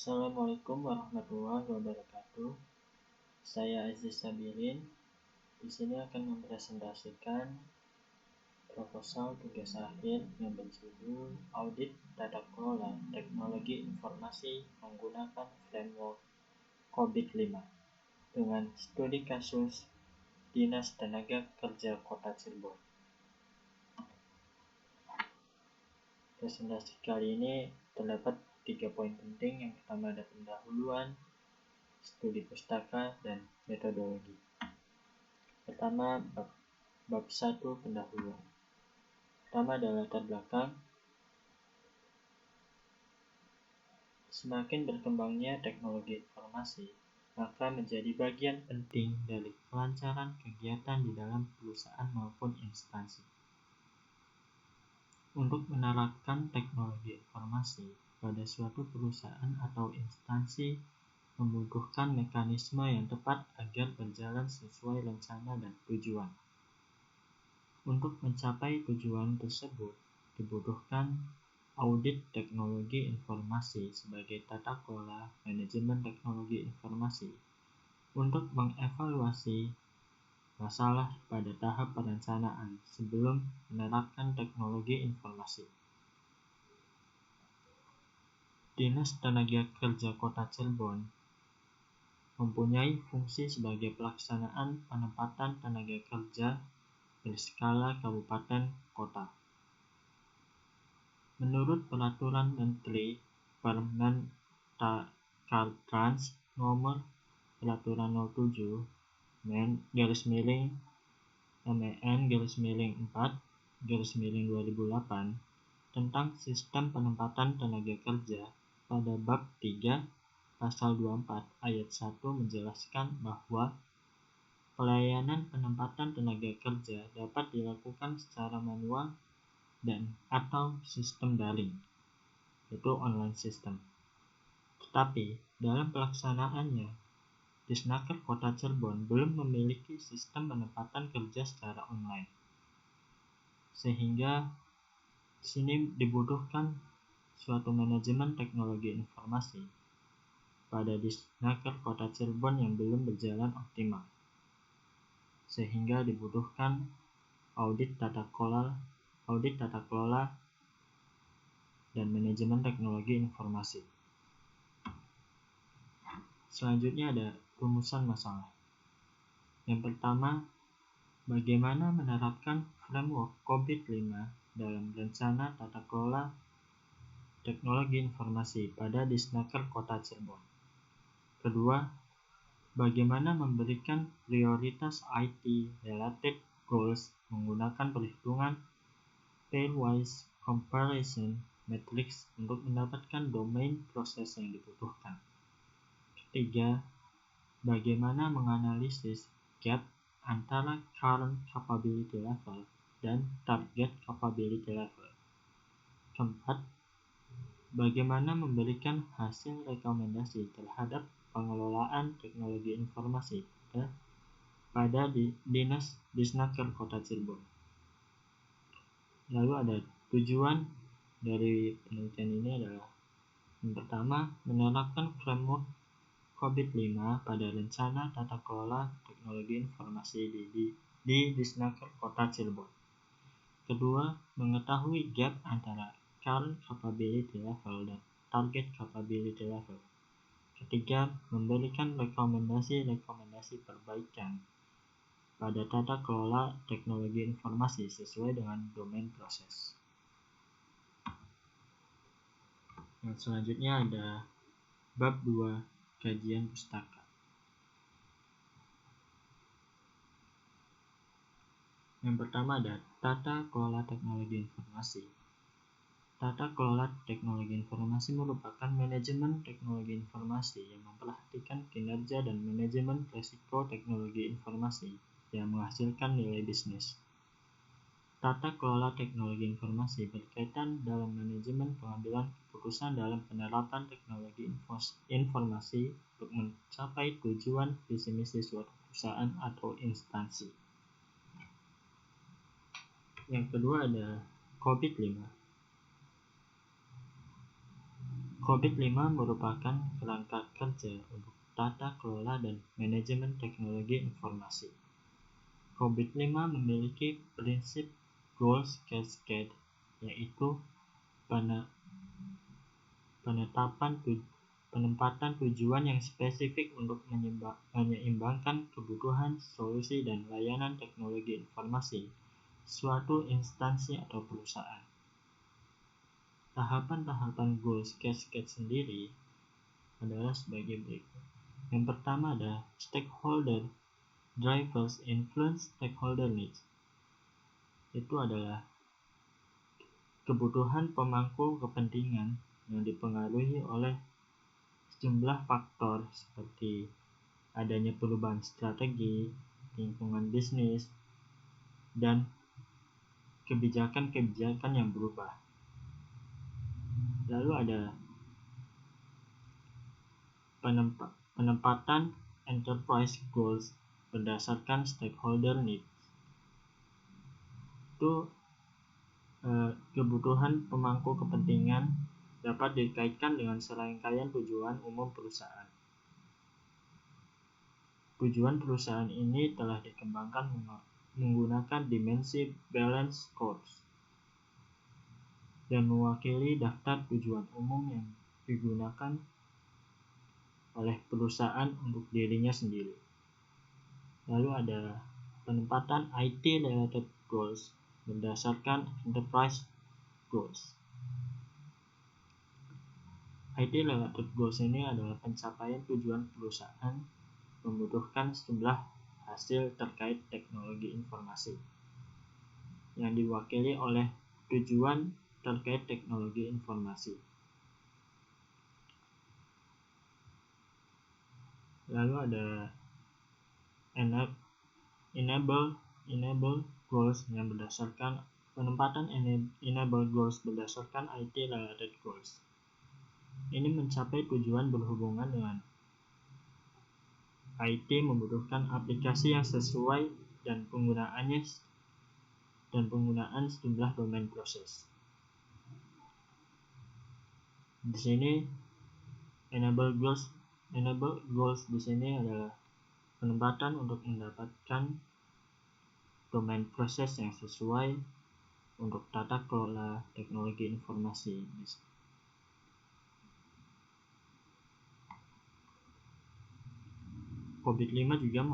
Assalamualaikum warahmatullahi wabarakatuh. Saya Aziz Sabirin. Di sini akan mempresentasikan proposal tugas akhir yang berjudul Audit Tata Kelola Teknologi Informasi menggunakan Framework COVID-5 dengan studi kasus Dinas Tenaga Kerja Kota Cirebon. Presentasi kali ini terdapat 3 poin penting. Yang pertama ada pendahuluan, studi pustaka, dan metodologi. Pertama, bab 1 pendahuluan. Pertama adalah latar belakang. Semakin berkembangnya teknologi informasi, maka menjadi bagian penting dari kelancaran kegiatan di dalam perusahaan maupun instansi. Untuk menerapkan teknologi informasi pada suatu perusahaan atau instansi membutuhkan mekanisme yang tepat agar berjalan sesuai rencana dan tujuan. Untuk mencapai tujuan tersebut, dibutuhkan audit teknologi informasi sebagai tata kelola manajemen teknologi informasi untuk mengevaluasi masalah pada tahap perencanaan sebelum menerapkan teknologi informasi. Dinas Tenaga Kerja Kota Cirebon mempunyai fungsi sebagai pelaksanaan penempatan tenaga kerja berskala kabupaten kota. Menurut Peraturan Menteri Permendakartrans Nomor Peraturan 07 MEN-4/2008 tentang sistem penempatan tenaga kerja, pada bab 3 pasal 24 ayat 1 menjelaskan bahwa pelayanan penempatan tenaga kerja dapat dilakukan secara manual dan atau sistem daring, yaitu online system. Tetapi dalam pelaksanaannya, Disnaker Kota Cirebon belum memiliki sistem penempatan kerja secara online. Sehingga di sini dibutuhkan suatu manajemen teknologi informasi pada Disnaker Kota Cirebon yang belum berjalan optimal. Sehingga dibutuhkan audit tata kelola dan manajemen teknologi informasi. Selanjutnya ada rumusan masalah. Yang pertama, bagaimana menerapkan framework COVID-5 dalam rencana tata kelola teknologi informasi pada Disnaker Kota Cirebon. Kedua, bagaimana memberikan prioritas IT-related goals menggunakan perhitungan pairwise comparison matrix untuk mendapatkan domain proses yang dibutuhkan. Ketiga, bagaimana menganalisis gap antara current capability level dan target capability level. Keempat, bagaimana memberikan hasil rekomendasi terhadap pengelolaan teknologi informasi pada Dinas Disnaker Kota Cirebon. Lalu ada tujuan dari penelitian ini adalah yang pertama, menerapkan framework COVID-5 pada rencana tata kelola teknologi informasi di Disnaker Kota Cirebon. Kedua, mengetahui gap antara current capability level dan target capability level. Ketiga, memberikan rekomendasi perbaikan pada tata kelola teknologi informasi sesuai dengan domain proses. Yang selanjutnya ada bab 2, kajian pustaka. Yang pertama ada tata kelola teknologi informasi. Tata kelola teknologi informasi merupakan manajemen teknologi informasi yang memperhatikan kinerja dan manajemen risiko teknologi informasi yang menghasilkan nilai bisnis. Tata kelola teknologi informasi berkaitan dalam manajemen pengambilan keputusan dalam penerapan teknologi informasi untuk mencapai tujuan visi misi suatu perusahaan atau instansi. Yang kedua ada COVID-5. COVID-5 merupakan kerangka kerja untuk tata kelola dan manajemen teknologi informasi. COVID-5 memiliki prinsip goals cascade, yaitu penempatan tujuan yang spesifik untuk menyeimbangkan kebutuhan, solusi, dan layanan teknologi informasi suatu instansi atau perusahaan. Tahapan-tahapan goals cascade sendiri adalah sebagai berikut. Yang pertama ada stakeholder drivers influence stakeholder needs. Itu adalah kebutuhan pemangku kepentingan yang dipengaruhi oleh sejumlah faktor seperti adanya perubahan strategi, lingkungan bisnis, dan kebijakan-kebijakan yang berubah. Lalu ada penempatan enterprise goals berdasarkan stakeholder needs. Itu kebutuhan pemangku kepentingan dapat dikaitkan dengan serangkaian tujuan umum perusahaan. Tujuan perusahaan ini telah dikembangkan menggunakan dimensi balance scores dan mewakili daftar tujuan umum yang digunakan oleh perusahaan untuk dirinya sendiri. Lalu ada penempatan IT-related goals berdasarkan enterprise goals. IT-related goals ini adalah pencapaian tujuan perusahaan membutuhkan sejumlah hasil terkait teknologi informasi yang diwakili oleh tujuan terkait teknologi informasi. Lalu ada enable goals yang berdasarkan penempatan enable goals berdasarkan IT related goals. Ini mencapai tujuan berhubungan dengan IT membutuhkan aplikasi yang sesuai dan penggunaan sejumlah domain proses. Di sini enable goals di sini adalah penempatan untuk mendapatkan domain proses yang sesuai untuk tata kelola teknologi informasi. COVID-5 juga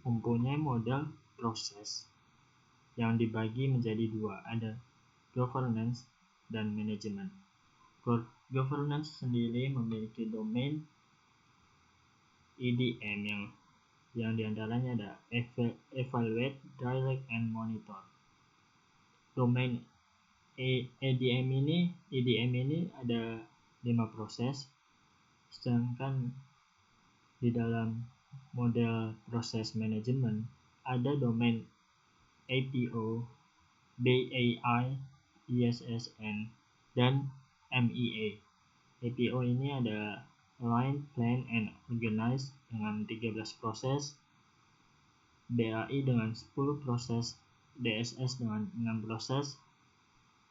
mempunyai model proses yang dibagi menjadi dua, ada governance dan manajemen. Governance sendiri memiliki domain EDM yang diantaranya ada evaluate, direct, and monitor. Domain EDM ini ada 5 proses, sedangkan di dalam model proses manajemen ada domain APO, BAI, ESSN, dan MEA. APO ini ada Align, Plan, and Organize dengan 13 proses, BAI dengan 10 proses, DSS dengan 6 proses,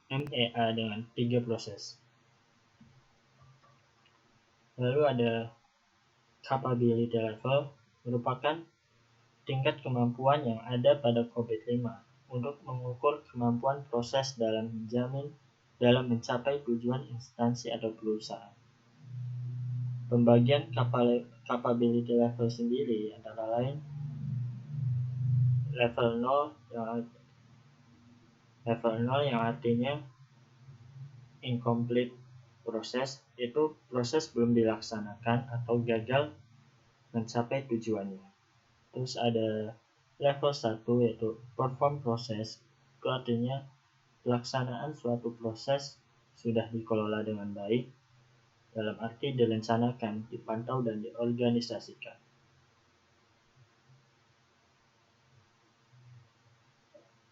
MEA dengan 3 proses. Lalu ada capability level, merupakan tingkat kemampuan yang ada pada COVID-5 untuk mengukur kemampuan proses dalam mencapai tujuan instansi atau perusahaan. Pembagian capability level sendiri antara lain level 0 yang artinya incomplete proses, itu proses belum dilaksanakan atau gagal mencapai tujuannya. Terus ada level 1 yaitu perform proses, itu artinya pelaksanaan suatu proses sudah dikelola dengan baik, dalam arti direncanakan, dipantau, dan diorganisasikan.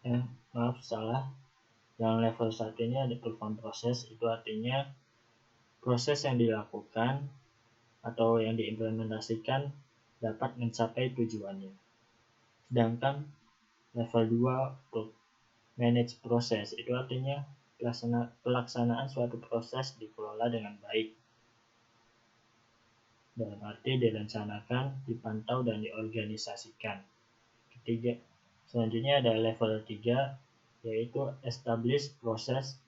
Yang level 1 ini ada perform proses, itu artinya proses yang dilakukan atau yang diimplementasikan dapat mencapai tujuannya. Sedangkan level 2 untuk manage proses, itu artinya pelaksanaan suatu proses dikelola dengan baik, dalam arti direncanakan, dipantau, dan diorganisasikan. Selanjutnya ada level 3, yaitu establish process.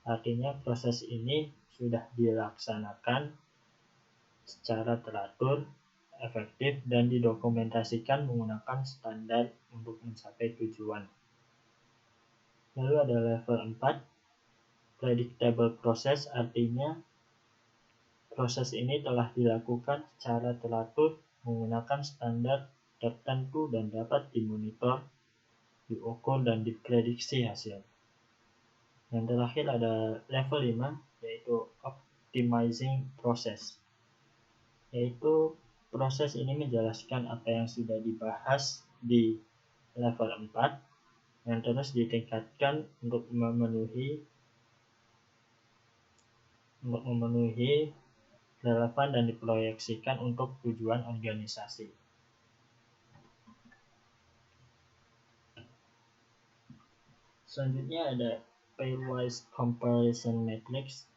Artinya proses ini sudah dilaksanakan secara teratur, efektif, dan didokumentasikan menggunakan standar untuk mencapai tujuan. Lalu ada level 4, predictable process. Artinya proses ini telah dilakukan secara teratur menggunakan standar tertentu dan dapat dimonitor, diukur, dan diprediksi hasil. Yang terakhir ada level 5, yaitu optimizing process. Yaitu proses ini menjelaskan apa yang sudah dibahas di level 4 yang terus ditingkatkan untuk memenuhi relevan dan diproyeksikan untuk tujuan organisasi. Selanjutnya ada pairwise comparison matrix,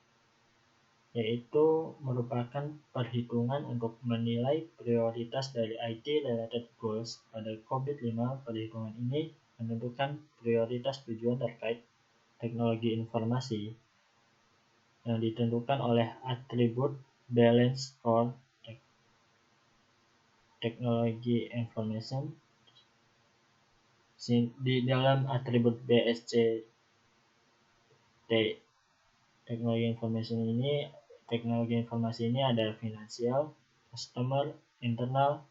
yaitu merupakan perhitungan untuk menilai prioritas dari IT-related goals. Pada COVID-5, perhitungan ini menentukan prioritas tujuan terkait teknologi informasi yang ditentukan oleh atribut balance score teknologi information. Di dalam atribut BSC teknologi informasi ini ada finansial, customer, internal,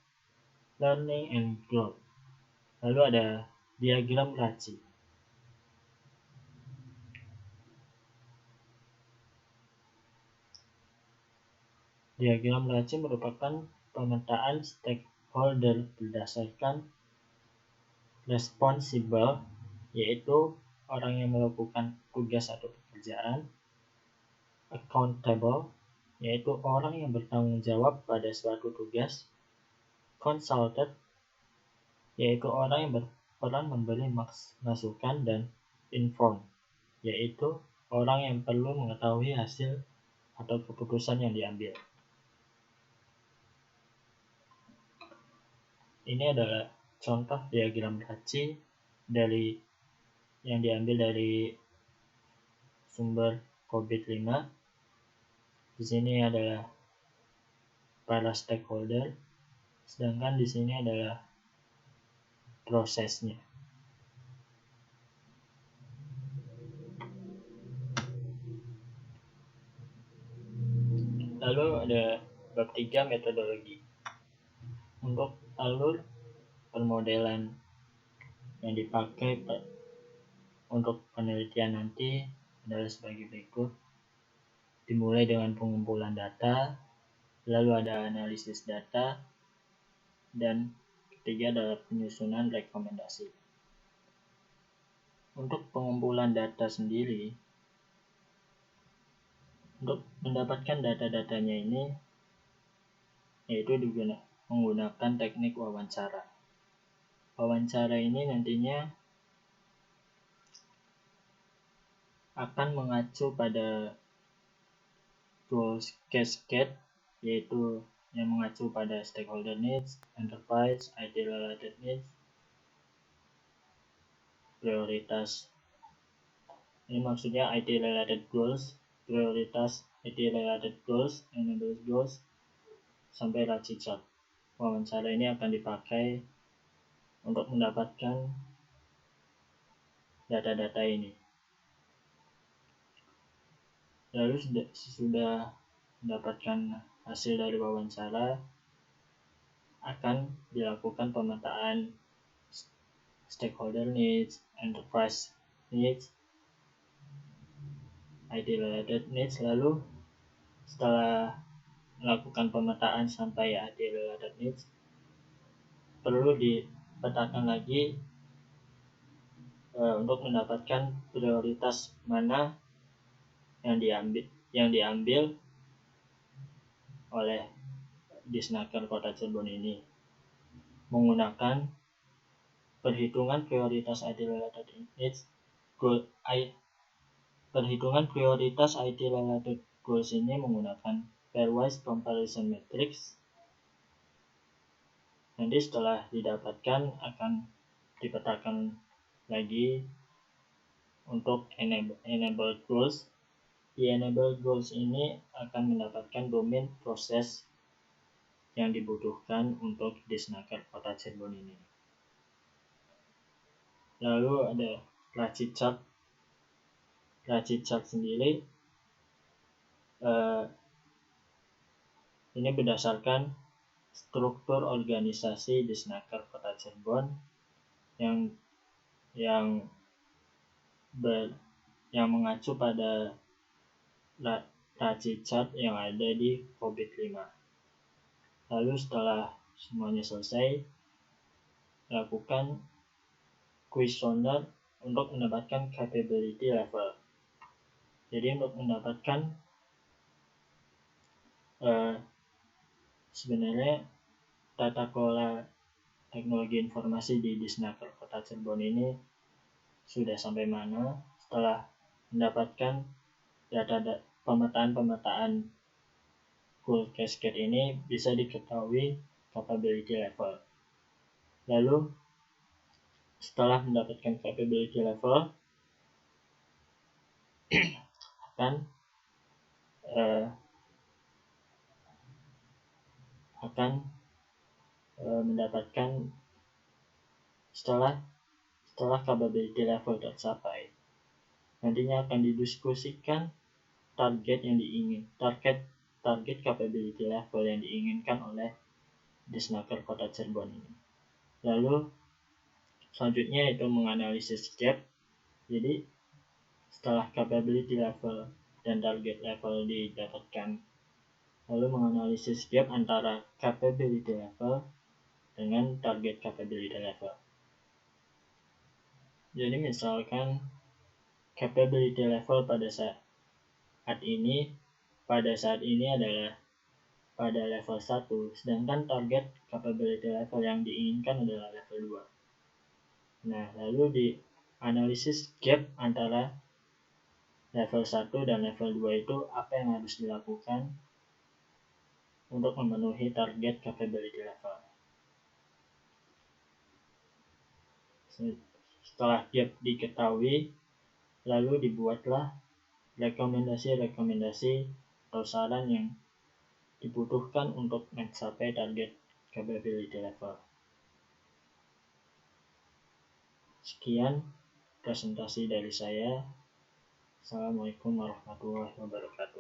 learning, and growth. Lalu ada diagram RACI. Diagram RACI merupakan pemetaan stakeholder berdasarkan responsible, yaitu orang yang melakukan tugas atau pekerjaan, accountable, yaitu orang yang bertanggung jawab pada suatu tugas, consulted, yaitu orang yang berperan memberi masukan, dan informed, yaitu orang yang perlu mengetahui hasil atau keputusan yang diambil. Ini adalah contoh diagram RACI yang diambil dari sumber COVID-5. Di sini adalah para stakeholder, sedangkan di sini adalah prosesnya. Lalu ada bab 3, metodologi. Untuk alur permodelan yang dipakai untuk penelitian nanti adalah sebagai berikut. Dimulai dengan pengumpulan data, lalu ada analisis data, dan ketiga adalah penyusunan rekomendasi. Untuk pengumpulan data sendiri, untuk mendapatkan data-datanya ini, yaitu menggunakan teknik wawancara. Wawancara ini nantinya akan mengacu pada tools cascade, yaitu yang mengacu pada stakeholder needs, enterprise, IT-related needs, prioritas. Ini maksudnya IT-related goals, prioritas IT-related goals, enabling goals, sampai RACI chart. Wawancara ini akan dipakai untuk mendapatkan data-data ini. Lalu sesudah mendapatkan hasil dari wawancara, akan dilakukan pemetaan stakeholder needs, enterprise needs, IT-related needs. Lalu setelah melakukan pemetaan sampai IT-related needs, perlu dipetakan lagi untuk mendapatkan prioritas mana yang diambil oleh Disnaker Kota Cirebon ini menggunakan perhitungan prioritas IT-related needs perhitungan prioritas IT-related goals ini menggunakan pairwise comparison matrix. Nanti setelah didapatkan akan dipetakan lagi untuk enabled goals. Di enabled goals ini akan mendapatkan domain proses yang dibutuhkan untuk Disnaker Kota Cirebon ini. Lalu ada Raci Chart. Raci Chart sendiri ini berdasarkan struktur organisasi Disnaker Kota Cirebon yang mengacu pada Raci Chart yang ada di Covid 5. Lalu setelah semuanya selesai, lakukan kuesioner untuk mendapatkan capability level. Jadi untuk mendapatkan sebenarnya tata kelola teknologi informasi di Disnaker Kota Cirebon ini sudah sampai mana. Setelah mendapatkan data pemetaan goal cascade ini bisa diketahui capability level. Lalu setelah mendapatkan capability level akan mendapatkan setelah capability level tercapai, nantinya akan didiskusikan target capability level yang diinginkan oleh Disnaker Kota Cirebon ini. Lalu selanjutnya itu menganalisis gap. Jadi setelah capability level dan target level didapatkan, lalu menganalisis gap antara capability level dengan target capability level. Jadi misalkan capability level pada saat ini adalah pada level 1, sedangkan target capability level yang diinginkan adalah level 2. Nah, lalu di analisis gap antara level 1 dan level 2 itu apa yang harus dilakukan untuk memenuhi target capability level. Setelah gap diketahui, lalu dibuatlah rekomendasi atau saran yang dibutuhkan untuk mencapai target capability level. Sekian presentasi dari saya. Assalamualaikum warahmatullahi wabarakatuh.